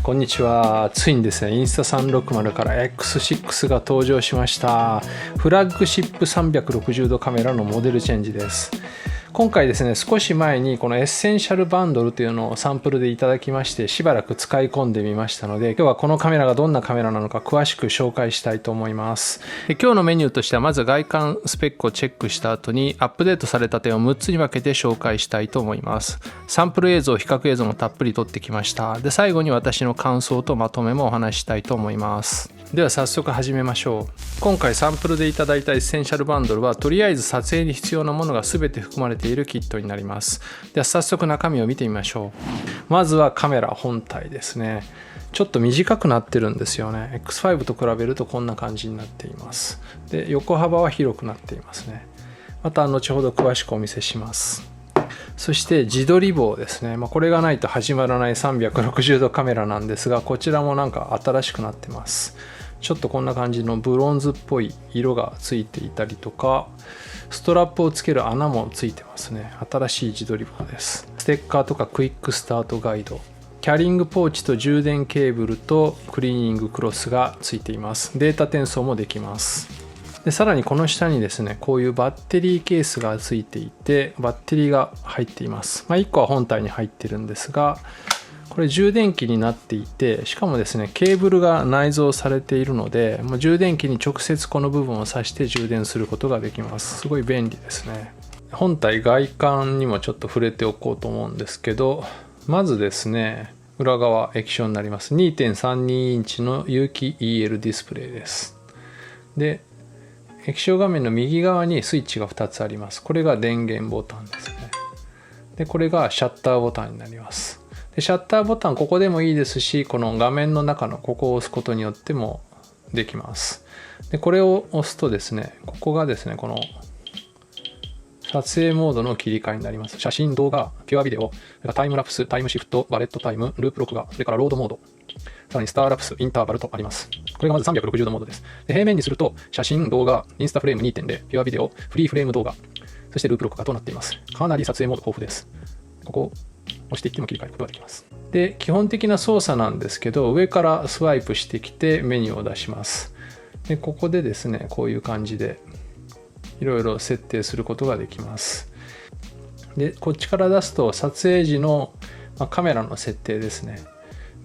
こんにちは。ついにですね、インスタ360から X6 が登場しました。フラッグシップ360度カメラのモデルチェンジです。今回ですね、少し前にこのエッセンシャルバンドルというのをサンプルでいただきまして、しばらく使い込んでみましたので、今日はこのカメラがどんなカメラなのか詳しく紹介したいと思います。今日のメニューとしては、まず外観スペックをチェックした後にアップデートされた点を6つに分けて紹介したいと思います。サンプル映像、比較映像もたっぷり撮ってきました。で、最後に私の感想とまとめもお話ししたいと思います。では早速始めましょう。今回サンプルでいただいたエッセンシャルバンドルは、とりあえず撮影に必要なものが全て含まれているキットになります。では早速中身を見てみましょう。まずはカメラ本体ですね。ちょっと短くなってるんですよね。X5 と比べるとこんな感じになっています。で、横幅は広くなっていますね。また後ほど詳しくお見せします。そして自撮り棒ですね。これがないと始まらない360度カメラなんですが、こちらもなんか新しくなってます。ちょっとこんな感じのブロンズっぽい色がついていたりとか、ストラップをつける穴もついてますね。新しい自撮り棒です。ステッカーとかクイックスタートガイド、キャリングポーチと充電ケーブルとクリーニングクロスがついています。データ転送もできます。で、さらにこの下にですね、こういうバッテリーケースがついていて、バッテリーが入っています。1個は本体に入ってるんですが、これ充電器になっていて、しかもですね、ケーブルが内蔵されているので、充電器に直接この部分を挿して充電することができます。すごい便利ですね。本体外観にもちょっと触れておこうと思うんですけど、まずですね、裏側液晶になります。 2.32 インチの有機 EL ディスプレイです。で、液晶画面の右側にスイッチが2つあります。これが電源ボタンですね。で、これがシャッターボタンになります。で、シャッターボタンここでもいいですし、この画面の中のここを押すことによってもできます。で、これを押すとですね、ここがですね、この撮影モードの切り替えになります。写真、動画、ピュアビデオ、タイムラプス、タイムシフト、バレットタイム、ループ録画、それからロードモード、さらにスターラプス、インターバルとあります。これがまず360度モードです。で、平面にすると、写真、動画、インスタフレーム 2.0、ピュアビデオ、フリーフレーム動画、そしてループ録画となっています。かなり撮影モード豊富です。ここを押していっても切り替えることができます。で、基本的な操作なんですけど、上からスワイプしてきてメニューを出します。で、ここでですね、こういう感じでいろいろ設定することができます。で、こっちから出すと撮影時のカメラの設定ですね。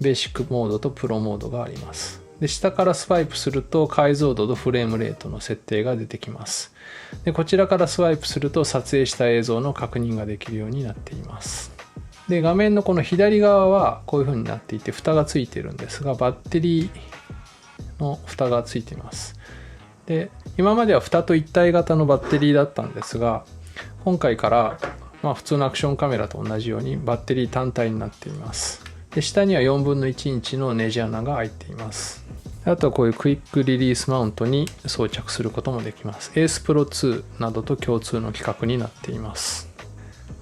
ベーシックモードとプロモードがあります。で、下からスワイプすると解像度とフレームレートの設定が出てきます。で、こちらからスワイプすると撮影した映像の確認ができるようになっています。で、画面のこの左側はこういう風になっていて、蓋がついているんですが、バッテリーの蓋がついています。で、今までは蓋と一体型のバッテリーだったんですが、今回から普通のアクションカメラと同じようにバッテリー単体になっています。で、下には4分の1インチのネジ穴が開いています。あとはこういうクイックリリースマウントに装着することもできます。ACE Pro 2などと共通の規格になっています。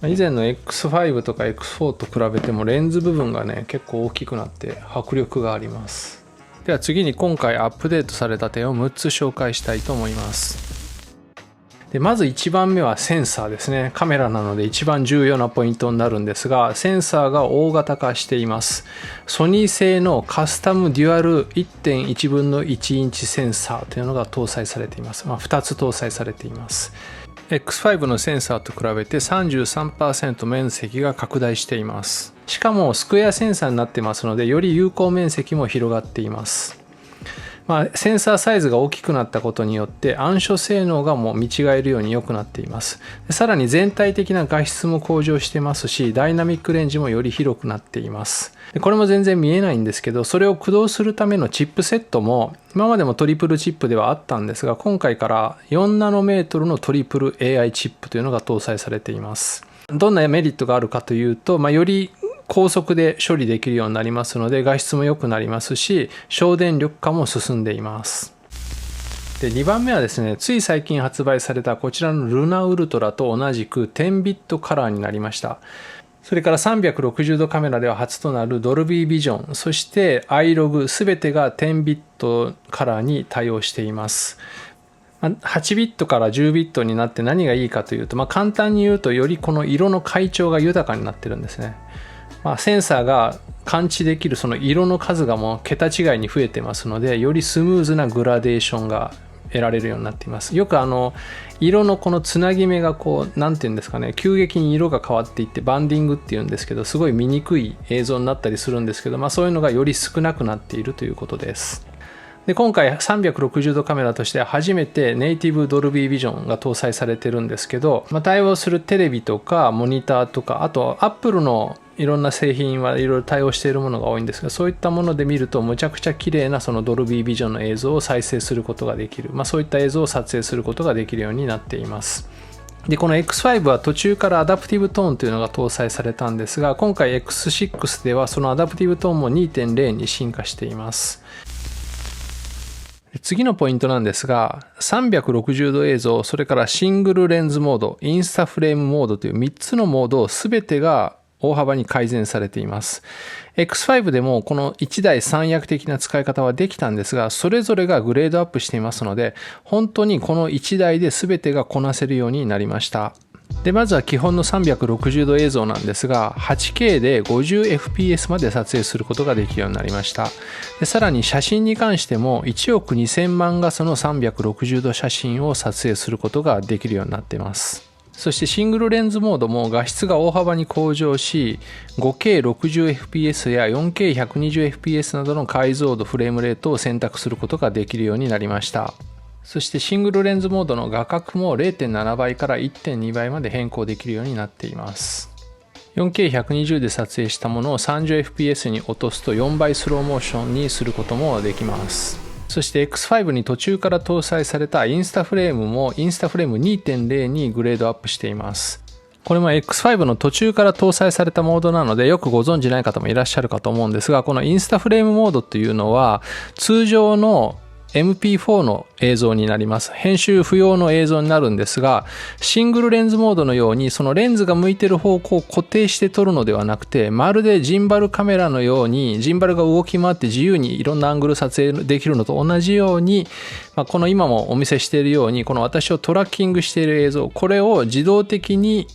以前の X5 とか X4 と比べてもレンズ部分がね、結構大きくなって迫力があります。では次に今回アップデートされた点を6つ紹介したいと思います。で、まず1番目はセンサーですね。カメラなので一番重要なポイントになるんですが、センサーが大型化しています。ソニー製のカスタムデュアル 1.1 分の1インチセンサーというのが搭載されています。2つ搭載されています。X5 のセンサーと比べて 33% 面積が拡大しています。しかもスクエアセンサーになってますので、より有効面積も広がっています。センサーサイズが大きくなったことによって暗所性能がもう見違えるように良くなっています。さらに全体的な画質も向上してますし、ダイナミックレンジもより広くなっています。これも全然見えないんですけど、それを駆動するためのチップセットも今までもトリプルチップではあったんですが、今回から4ナノメートルのトリプル AI チップというのが搭載されています。どんなメリットがあるかというと、より高速で処理できるようになりますので、画質も良くなりますし、省電力化も進んでいます。で、2番目はですね、つい最近発売されたこちらのルナウルトラと同じく10ビットカラーになりました。それから360度カメラでは初となるドルビービジョン、そして iLog すべてが10ビットカラーに対応しています。8ビットから10ビットになって何がいいかというと、簡単に言うとよりこの色の階調が豊かになってるんですね。センサーが感知できるその色の数がもう桁違いに増えてますので、よりスムーズなグラデーションが得られるようになっています。よく色のこのつなぎ目がなんていうんですかね、急激に色が変わっていってバンディングっていうんですけど、すごい見にくい映像になったりするんですけど、そういうのがより少なくなっているということです。で、今回360度カメラとして初めてネイティブドルビービジョンが搭載されてるんですけど、対応するテレビとかモニターとか、あとアップルのいろんな製品はいろいろ対応しているものが多いんですが、そういったもので見るとむちゃくちゃ綺麗なそのドルビービジョンの映像を再生することができる、そういった映像を撮影することができるようになっています。で、この X5 は途中からアダプティブトーンというのが搭載されたんですが、今回 X6 ではそのアダプティブトーンも 2.0 に進化しています。次のポイントなんですが、360度映像、それからシングルレンズモード、インスタフレームモードという3つのモード全てが大幅に改善されています。X5 でもこの1台3役的な使い方はできたんですが、それぞれがグレードアップしていますので、本当にこの1台で全てがこなせるようになりました。で、まずは基本の360度映像なんですが、8K で 50fps まで撮影することができるようになりました。で、さらに写真に関しても1億2000万画素の360度写真を撮影することができるようになっています。そしてシングルレンズモードも画質が大幅に向上し、5K60fps や 4K120fps などの解像度フレームレートを選択することができるようになりました。そしてシングルレンズモードの画角も 0.7 倍から 1.2 倍まで変更できるようになっています。4K120 で撮影したものを 30fps に落とすと4倍スローモーションにすることもできます。そして X5 に途中から搭載されたインスタフレームもインスタフレーム 2.0 にグレードアップしています。これも X5 の途中から搭載されたモードなのでよくご存じない方もいらっしゃるかと思うんですが、このインスタフレームモードというのは通常のMP4 の映像になります。編集不要の映像になるんですが、シングルレンズモードのようにそのレンズが向いている方向を固定して撮るのではなくて、まるでジンバルカメラのようにジンバルが動き回って自由にいろんなアングル撮影できるのと同じように、この今もお見せしているようにこの私をトラッキングしている映像、これを自動的に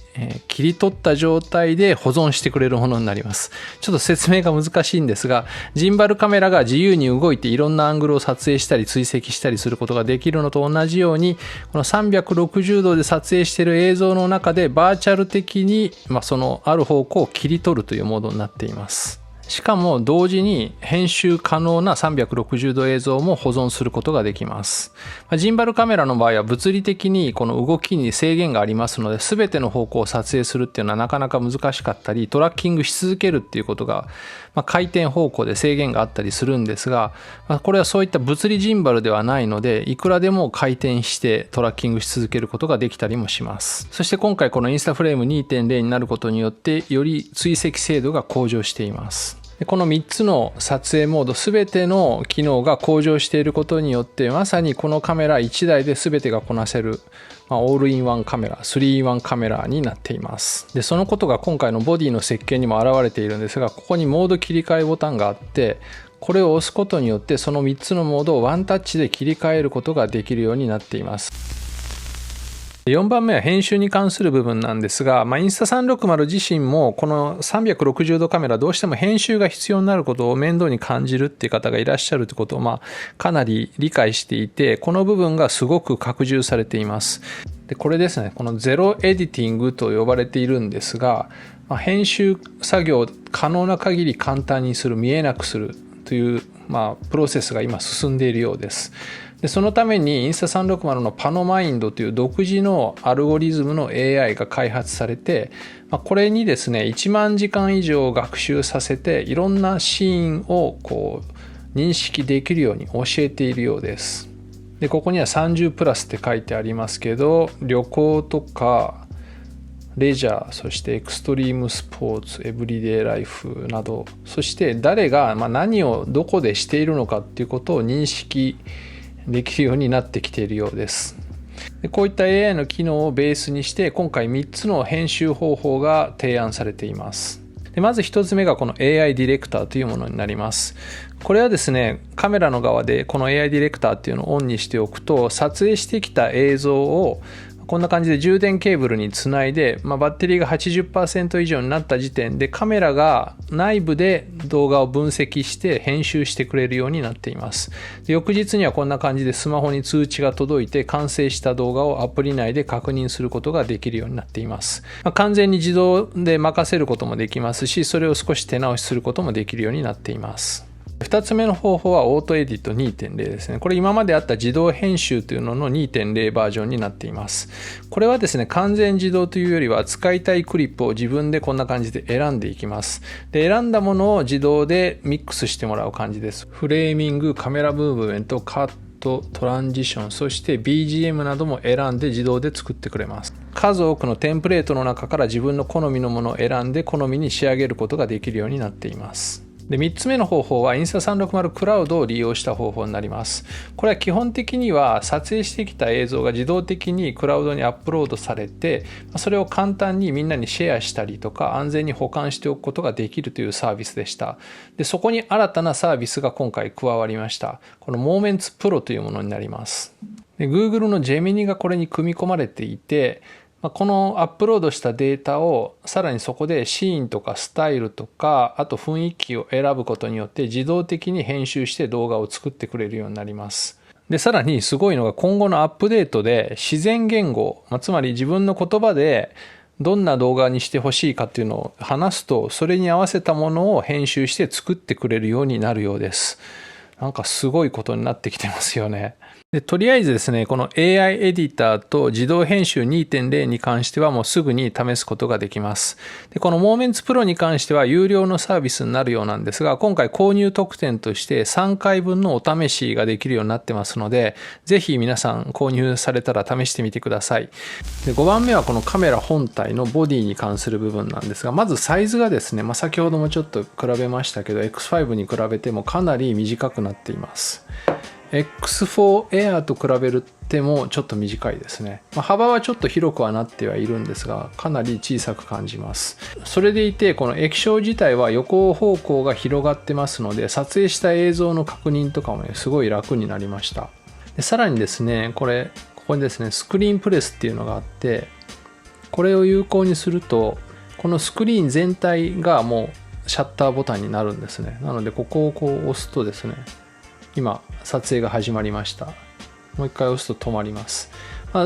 切り取った状態で保存してくれるものになります。ちょっと説明が難しいんですが、ジンバルカメラが自由に動いていろんなアングルを撮影したり追跡したりすることができるのと同じように、この360度で撮影している映像の中でバーチャル的にそのある方向を切り取るというモードになっています。しかも同時に編集可能な360度映像も保存することができます。ジンバルカメラの場合は物理的にこの動きに制限がありますので、全ての方向を撮影するっていうのはなかなか難しかったり、トラッキングし続けるっていうことが、回転方向で制限があったりするんですが、これはそういった物理ジンバルではないので、いくらでも回転してトラッキングし続けることができたりもします。そして今回このインスタフレーム 2.0 になることによって、より追跡精度が向上しています。この3つの撮影モード全ての機能が向上していることによって、まさにこのカメラ1台で全てがこなせる、オールインワンカメラ、3-in-1 カメラになっています。で、そのことが今回のボディの設計にも表れているんですが、ここにモード切り替えボタンがあって、これを押すことによってその3つのモードをワンタッチで切り替えることができるようになっています。4番目は編集に関する部分なんですが、インスタ360自身もこの360度カメラどうしても編集が必要になることを面倒に感じるっていう方がいらっしゃるってことをかなり理解していて、この部分がすごく拡充されています。で、これですね、このゼロエディティングと呼ばれているんですが、編集作業を可能な限り簡単にする、見えなくするというプロセスが今進んでいるようです。で、そのためにインスタ360のパノマインドという独自のアルゴリズムの AI が開発されて、これにですね1万時間以上学習させて、いろんなシーンを認識できるように教えているようです。で、ここには30プラスって書いてありますけど、旅行とかレジャー、そしてエクストリームスポーツ、エブリデイライフなど、そして誰が何をどこでしているのかっていうことを認識できるようになってきているようです。で、こういった AI の機能をベースにして今回3つの編集方法が提案されています。で、まず1つ目がこの AI ディレクターというものになります。これはですね、カメラの側でこの AI ディレクターっていうのをオンにしておくと、撮影してきた映像をこんな感じで充電ケーブルにつないで、バッテリーが 80% 以上になった時点でカメラが内部で動画を分析して編集してくれるようになっています。で、翌日にはこんな感じでスマホに通知が届いて完成した動画をアプリ内で確認することができるようになっています。完全に自動で任せることもできますし、それを少し手直しすることもできるようになっています。2つ目の方法はオートエディット 2.0 ですね。これ今まであった自動編集というのの 2.0 バージョンになっています。これはですね、完全自動というよりは使いたいクリップを自分でこんな感じで選んでいきます。で、選んだものを自動でミックスしてもらう感じです。フレーミング、カメラムーブメント、カット、トランジション、そして BGM なども選んで自動で作ってくれます。数多くのテンプレートの中から自分の好みのものを選んで好みに仕上げることができるようになっています。で、3つ目の方法はインスタ360クラウドを利用した方法になります。これは基本的には撮影してきた映像が自動的にクラウドにアップロードされて、それを簡単にみんなにシェアしたりとか安全に保管しておくことができるというサービスでした。で、そこに新たなサービスが今回加わりました。この Moments Pro というものになります。で、Google の Gemini がこれに組み込まれていて、このアップロードしたデータをさらにそこでシーンとかスタイルとかあと雰囲気を選ぶことによって自動的に編集して動画を作ってくれるようになります。で、さらにすごいのが今後のアップデートで自然言語、つまり自分の言葉でどんな動画にしてほしいかっていうのを話すとそれに合わせたものを編集して作ってくれるようになるようです。なんかすごいことになってきてますよね。で、とりあえずですね、この AI エディターと自動編集 2.0 に関してはもうすぐに試すことができます。で、この Moments Pro に関しては有料のサービスになるようなんですが、今回購入特典として3回分のお試しができるようになってますので、ぜひ皆さん購入されたら試してみてください。で、5番目はこのカメラ本体のボディに関する部分なんですが、まずサイズがですね、先ほどもちょっと比べましたけど、X5 に比べてもかなり短くなっています。X4 Air と比べてもちょっと短いですね。幅はちょっと広くはなってはいるんですが、かなり小さく感じます。それでいて、この液晶自体は横方向が広がってますので、撮影した映像の確認とかもね、すごい楽になりました。で、さらにですね、ここにですね、スクリーンプレスっていうのがあって、これを有効にすると、このスクリーン全体がもうシャッターボタンになるんですね。なので、ここをこう押すとですね、今撮影が始まりました。もう一回押すと止まります。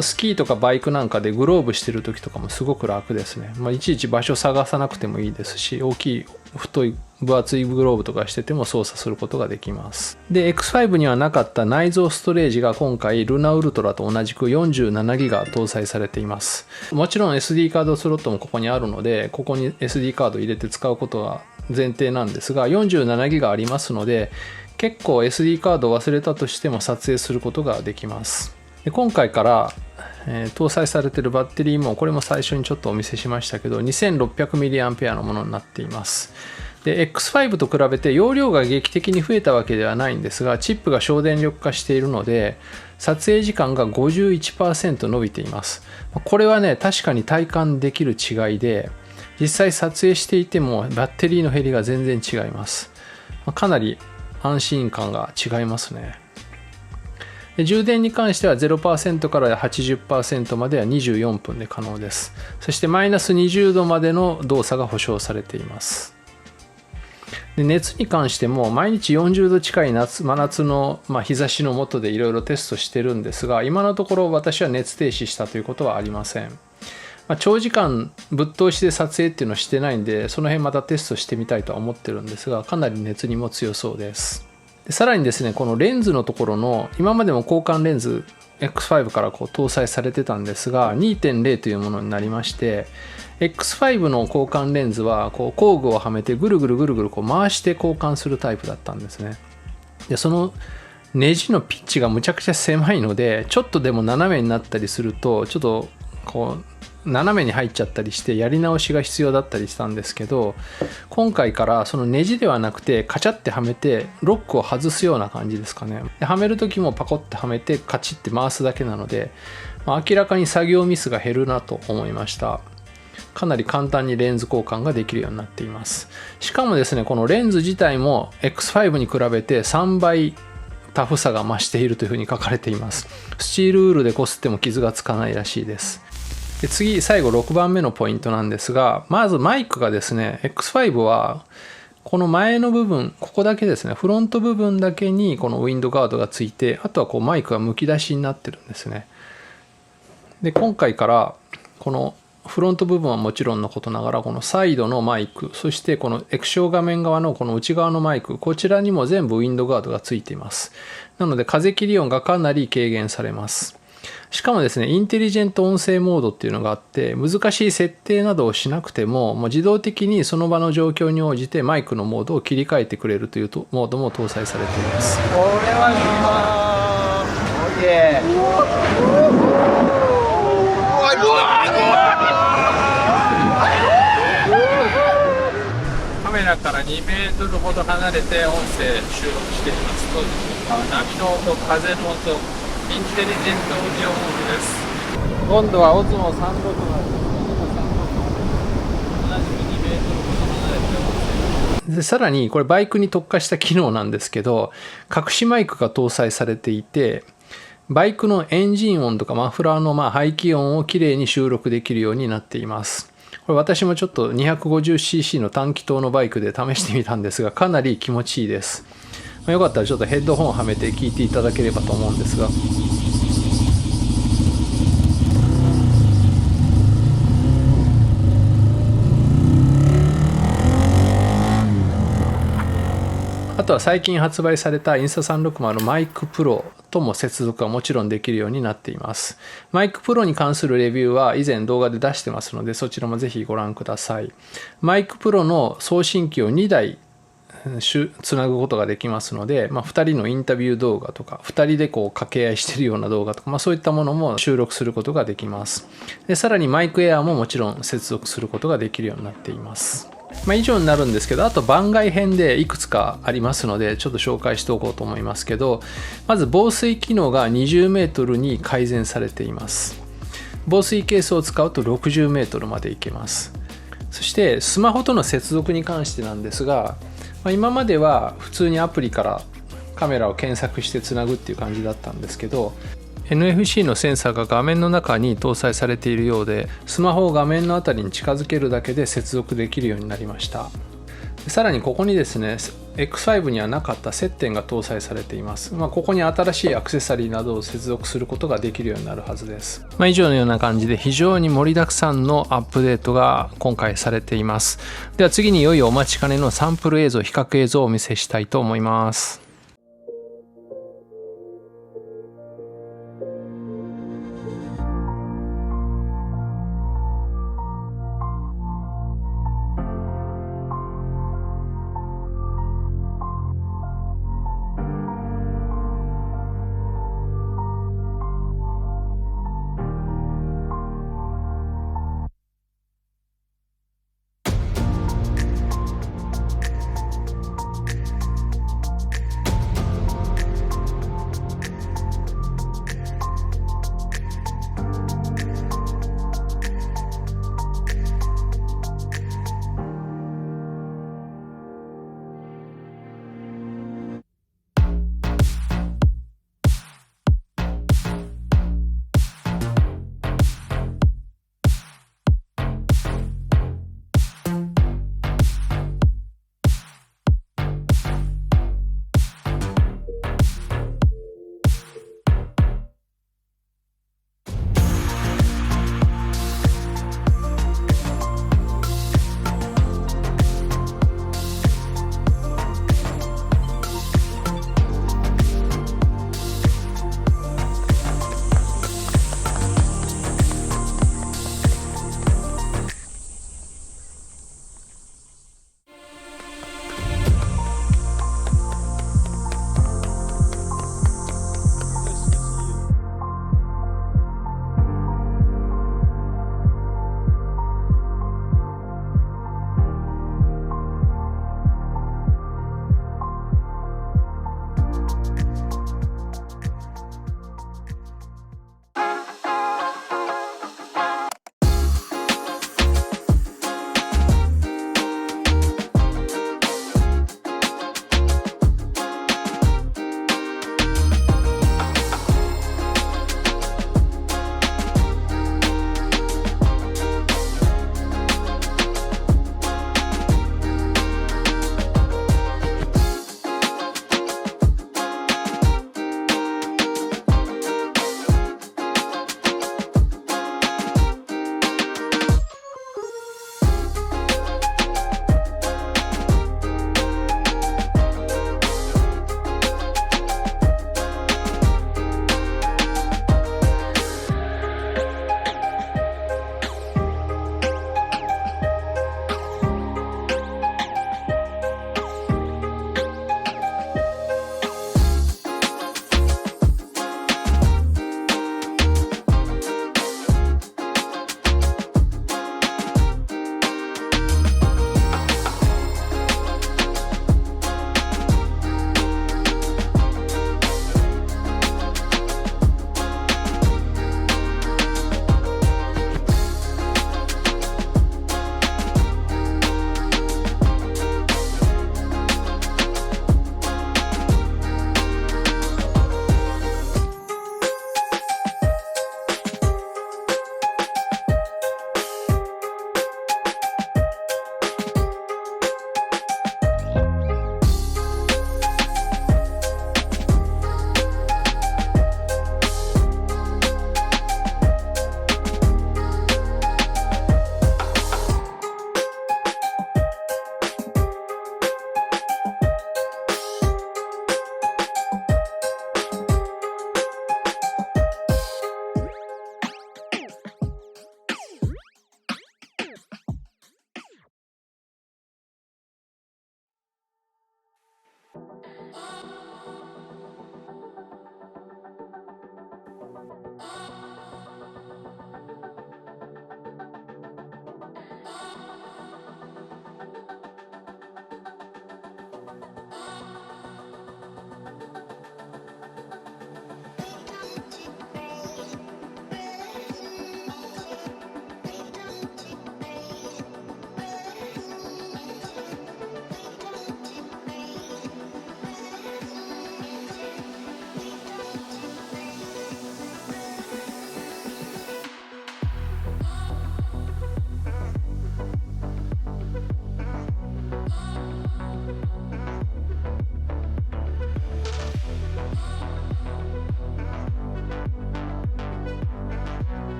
スキーとかバイクなんかでグローブしてる時とかもすごく楽ですね。いちいち場所探さなくてもいいですし、大きい太い分厚いグローブとかしてても操作することができます。で、X5 にはなかった内蔵ストレージが今回ルナウルトラと同じく 47GB 搭載されています。もちろん SD カードスロットもここにあるので、ここに SD カード入れて使うことが前提なんですが、47GB ありますので、結構 SD カードを忘れたとしても撮影することができます。で、今回から、搭載されているバッテリーもこれも最初にちょっとお見せしましたけど 2600mAh のものになっています。で、X5 と比べて容量が劇的に増えたわけではないんですが、チップが省電力化しているので撮影時間が 51% 伸びています。これはね、確かに体感できる違いで、実際撮影していてもバッテリーの減りが全然違います。かなり安心感が違いますね。で、充電に関しては 0% から 80% までは24分で可能です。そしてマイナス20度までの動作が保証されています。で、熱に関しても毎日40度近い真夏の、日差しの下でいろいろテストしてるんですが、今のところ私は熱停止したということはありません。長時間ぶっ通しで撮影っていうのをしてないんで、その辺またテストしてみたいとは思ってるんですが、かなり熱にも強そうです。で、さらにですね、このレンズのところの今までも交換レンズ X5 から搭載されてたんですが 2.0 というものになりまして、 X5 の交換レンズは工具をはめてぐるぐる回して交換するタイプだったんですね。で、そのネジのピッチがむちゃくちゃ狭いので、ちょっとでも斜めになったりするとちょっと斜めに入っちゃったりしてやり直しが必要だったりしたんですけど、今回からそのネジではなくてカチャってはめてロックを外すような感じですかね。で、はめる時もパコッてはめてカチッて回すだけなので、明らかに作業ミスが減るなと思いました。かなり簡単にレンズ交換ができるようになっています。しかもですね、このレンズ自体も X5 に比べて3倍タフさが増しているというふうに書かれています。スチールウールで擦っても傷がつかないらしいです。で次、最後6番目のポイントなんですが、まずマイクがですね、X5 はこの前の部分、ここだけですね、フロント部分だけにこのウィンドガードがついて、あとはこうマイクがむき出しになってるんですね。で今回からこのフロント部分はもちろんのことながら、このサイドのマイク、そしてこの液晶画面側のこの内側のマイク、こちらにも全部ウィンドガードがついています。なので風切り音がかなり軽減されます。しかもですね、インテリジェント音声モードっていうのがあって、難しい設定などをしなくても、もう自動的にその場の状況に応じてマイクのモードを切り替えてくれるというモードも搭載されています。これはすげえ。カメラから2メートルほど離れて音声収録していますと、波の音、風の音、インテリジェントオーディオモードです。今度はオズモ360、同じく2メートルほど離れてでさらにこれバイクに特化した機能なんですけど、隠しマイクが搭載されていて、バイクのエンジン音とかマフラーの排気音をきれいに収録できるようになっています。これ私もちょっと 250cc の単気筒のバイクで試してみたんですが、かなり気持ちいいです。よかったらちょっとヘッドホンをはめて聞いていただければと思うんですが、あとは最近発売されたインスタ360マイクプロとも接続はもちろんできるようになっています。マイクプロに関するレビューは以前動画で出してますので、そちらもぜひご覧ください。マイクプロの送信機を2台つなぐことができますので、2人のインタビュー動画とか、2人でこう掛け合いしているような動画とか、そういったものも収録することができます。でさらにマイクエアーももちろん接続することができるようになっています。以上になるんですけど、あと番外編でいくつかありますので、ちょっと紹介しておこうと思いますけど、まず防水機能が20メートルに改善されています。防水ケースを使うと60メートルまでいけます。そしてスマホとの接続に関してなんですが、今までは普通にアプリからカメラを検索してつなぐっていう感じだったんですけど、NFC のセンサーが画面の中に搭載されているようで、スマホを画面のあたりに近づけるだけで接続できるようになりました。さらにここにですね、X5 にはなかった接点が搭載されています。ここに新しいアクセサリーなどを接続することができるようになるはずです。以上のような感じで非常に盛りだくさんのアップデートが今回されています。では次にいよいよお待ちかねのサンプル映像、比較映像をお見せしたいと思います。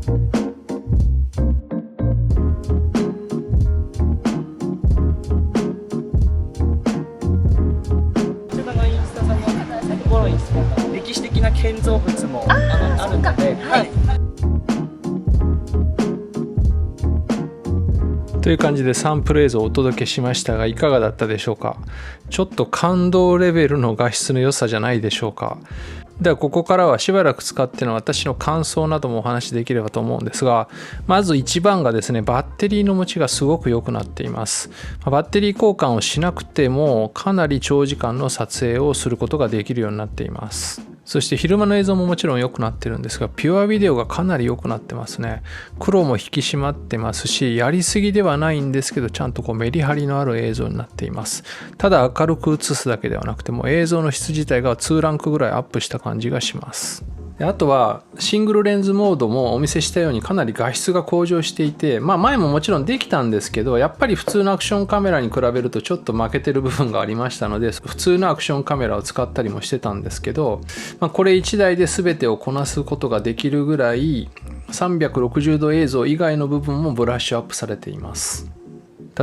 ちらのインスタさんのところに歴史的な建造物もあるので、はい。という感じでサンプル映像をお届けしましたが、いかがだったでしょうか。ちょっと感動レベルの画質の良さじゃないでしょうか。ではここからはしばらく使っての私の感想などもお話しできればと思うんですが、まず一番がですね、バッテリーの持ちがすごく良くなっています。バッテリー交換をしなくてもかなり長時間の撮影をすることができるようになっています。そして昼間の映像ももちろん良くなってるんですが、ピュアビデオがかなり良くなってますね。黒も引き締まってますし、やりすぎではないんですけど、ちゃんとメリハリのある映像になっています。ただ明るく映すだけではなくても、映像の質自体が2ランクぐらいアップした感じがします。あとはシングルレンズモードもお見せしたようにかなり画質が向上していて、前ももちろんできたんですけど、やっぱり普通のアクションカメラに比べるとちょっと負けてる部分がありましたので、普通のアクションカメラを使ったりもしてたんですけど、これ1台で全てをこなすことができるぐらい360度映像以外の部分もブラッシュアップされています。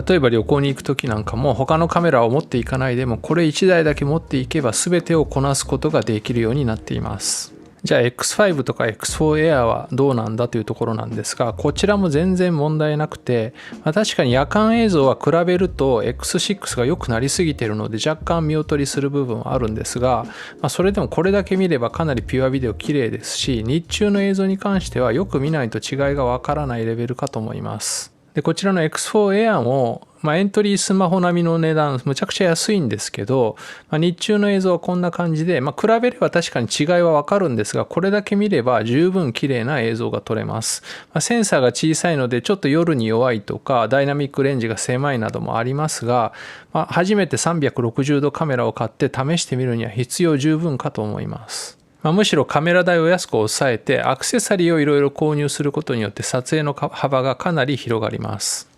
例えば旅行に行く時なんかも他のカメラを持っていかないでもこれ1台だけ持っていけば全てをこなすことができるようになっています。じゃあ X5 とか X4 Air はどうなんだというところなんですが、こちらも全然問題なくて、確かに夜間映像は比べると X6 が良くなりすぎているので若干見劣りする部分はあるんですが、それでもこれだけ見ればかなりピュアビデオ綺麗ですし、日中の映像に関してはよく見ないと違いがわからないレベルかと思います。でこちらの X4 Air も、エントリースマホ並みの値段むちゃくちゃ安いんですけど、日中の映像はこんな感じで、比べれば確かに違いはわかるんですが、これだけ見れば十分綺麗な映像が撮れます。センサーが小さいのでちょっと夜に弱いとかダイナミックレンジが狭いなどもありますが、初めて360度カメラを買って試してみるには必要十分かと思います。むしろカメラ代を安く抑えてアクセサリーをいろいろ購入することによって撮影の幅がかなり広がります。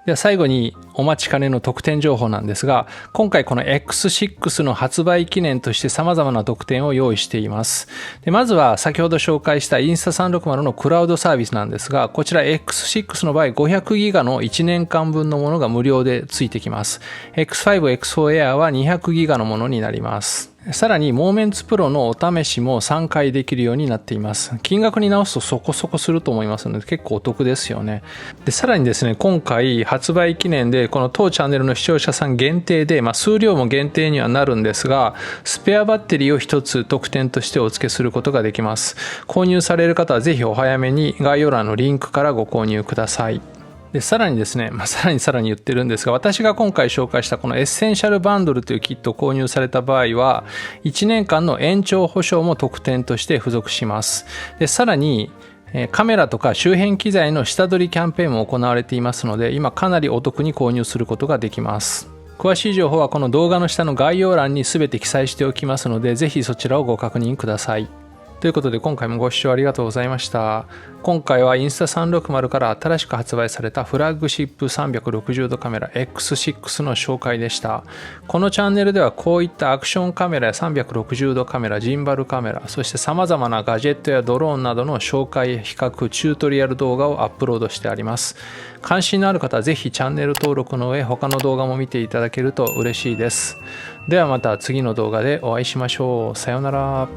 では最後にお待ちかねの特典情報なんですが、今回この X6 の発売記念として様々な特典を用意しています。でまずは先ほど紹介したインスタ360のクラウドサービスなんですが、こちら X6 の場合500ギガの1年間分のものが無料でついてきます。X5、X4 Air は200ギガのものになります。さらにモーメンツプロのお試しも3回できるようになっています。金額に直すとそこそこすると思いますので結構お得ですよね。でさらにですね、今回発売記念でこの当チャンネルの視聴者さん限定で、数量も限定にはなるんですが、スペアバッテリーを1つ特典としてお付けすることができます。購入される方はぜひお早めに概要欄のリンクからご購入ください。でさらにですね、さらに言ってるんですが、私が今回紹介したこのエッセンシャルバンドルというキットを購入された場合は1年間の延長保証も特典として付属します。でさらにカメラとか周辺機材の下取りキャンペーンも行われていますので、今かなりお得に購入することができます。詳しい情報はこの動画の下の概要欄に全て記載しておきますので、ぜひそちらをご確認ください。ということで今回もご視聴ありがとうございました。今回はインスタ360から新しく発売されたフラッグシップ360度カメラ X6 の紹介でした。このチャンネルではこういったアクションカメラや360度カメラ、ジンバルカメラ、そして様々なガジェットやドローンなどの紹介、比較、チュートリアル動画をアップロードしてあります。関心のある方はぜひチャンネル登録の上、他の動画も見ていただけると嬉しいです。ではまた次の動画でお会いしましょう。さようなら。